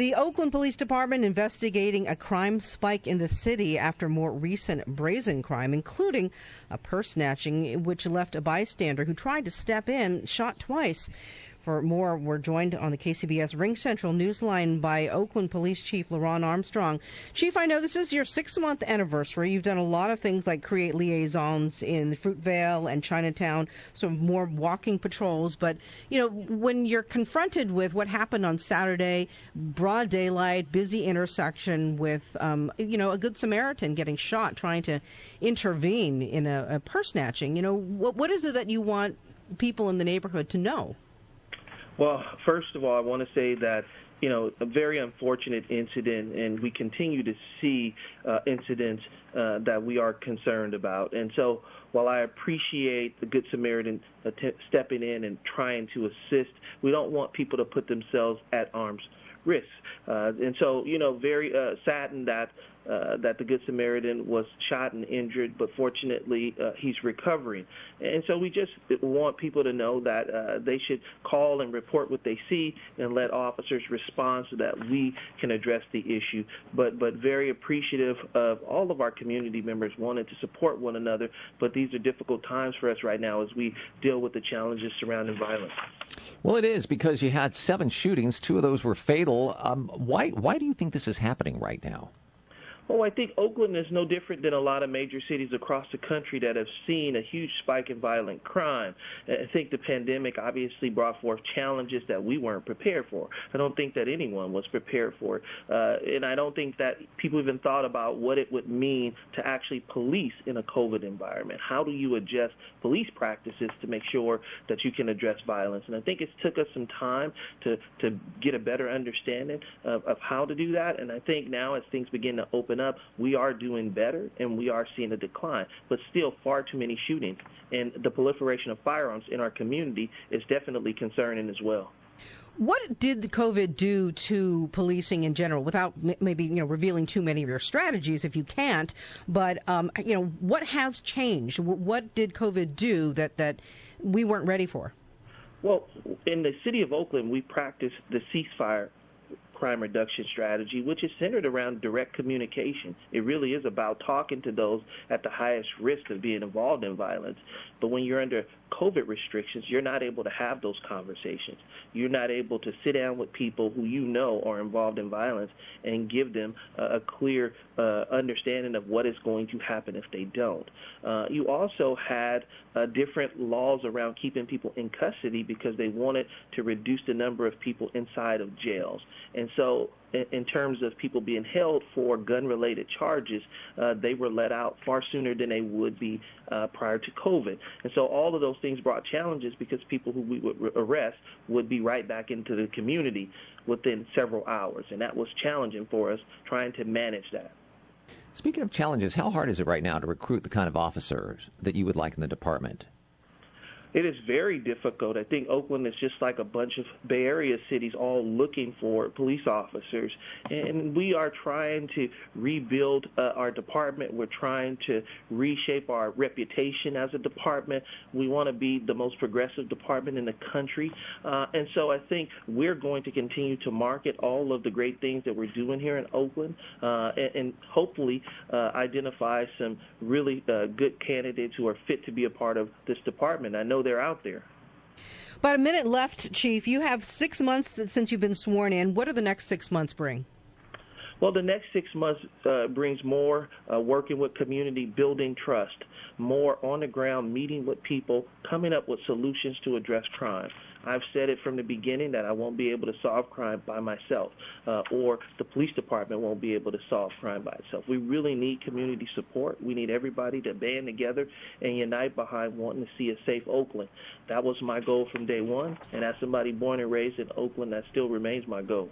The Oakland Police Department investigating a crime spike in the city after more recent brazen crime, including a purse snatching, which left a bystander who tried to step in shot twice. For more, we're joined on the KCBS Ring Central Newsline by Oakland Police Chief LeRonne Armstrong. Chief, I know this is your 6-month anniversary. You've done a lot of things like create liaisons in Fruitvale and Chinatown, so more walking patrols. But, when you're confronted with what happened on Saturday, broad daylight, busy intersection with, a Good Samaritan getting shot trying to intervene in a purse snatching, what is it that you want people in the neighborhood to know? Well, first of all, I want to say that, a very unfortunate incident, and we continue to see incidents that we are concerned about. And so while I appreciate the Good Samaritan stepping in and trying to assist, we don't want people to put themselves at arm's risk. And so, very saddened that the Good Samaritan was shot and injured, but fortunately he's recovering. And so we just want people to know that they should call and report what they see and let officers respond so that we can address the issue. But very appreciative of all of our community members wanting to support one another, but these are difficult times for us right now as we deal with the challenges surrounding violence. Well, it is, because you had 7 shootings. 2 of those were fatal. Why do you think this is happening right now? Well, I think Oakland is no different than a lot of major cities across the country that have seen a huge spike in violent crime. I think the pandemic obviously brought forth challenges that we weren't prepared for. I don't think that anyone was prepared for it. And I don't think that people even thought about what it would mean to actually police in a COVID environment. How do you adjust police practices to make sure that you can address violence? And I think it took us some time to get a better understanding of how to do that. And I think now as things begin to open up, we are doing better and we are seeing a decline, but still far too many shootings, and the proliferation of firearms in our community is definitely concerning as well. What did the COVID do to policing in general, without maybe revealing too many of your strategies if you can't? But what has changed? What did COVID do that we weren't ready for? Well, in the city of Oakland, we practice the ceasefire crime reduction strategy, which is centered around direct communication. It really is about talking to those at the highest risk of being involved in violence. But when you're under COVID restrictions, you're not able to have those conversations. You're not able to sit down with people who are involved in violence and give them a clear understanding of what is going to happen if they don't. You also had different laws around keeping people in custody because they wanted to reduce the number of people inside of jails. And so in terms of people being held for gun-related charges, they were let out far sooner than they would be prior to COVID. And so all of those things brought challenges because people who we would arrest would be right back into the community within several hours. And that was challenging for us, trying to manage that. Speaking of challenges, how hard is it right now to recruit the kind of officers that you would like in the department? It is very difficult. I think Oakland is just like a bunch of Bay Area cities all looking for police officers. And we are trying to rebuild our department. We're trying to reshape our reputation as a department. We want to be the most progressive department in the country. And so I think we're going to continue to market all of the great things that we're doing here in Oakland and hopefully identify some really good candidates who are fit to be a part of this department. I know they're out there. About a minute left, Chief. You have 6 months since you've been sworn in. What do the next 6 months bring? Well, the next 6 months brings more working with community, building trust, more on the ground, meeting with people, coming up with solutions to address crime. I've said it from the beginning that I won't be able to solve crime by myself, or the police department won't be able to solve crime by itself. We really need community support. We need everybody to band together and unite behind wanting to see a safe Oakland. That was my goal from day one, and as somebody born and raised in Oakland, that still remains my goal.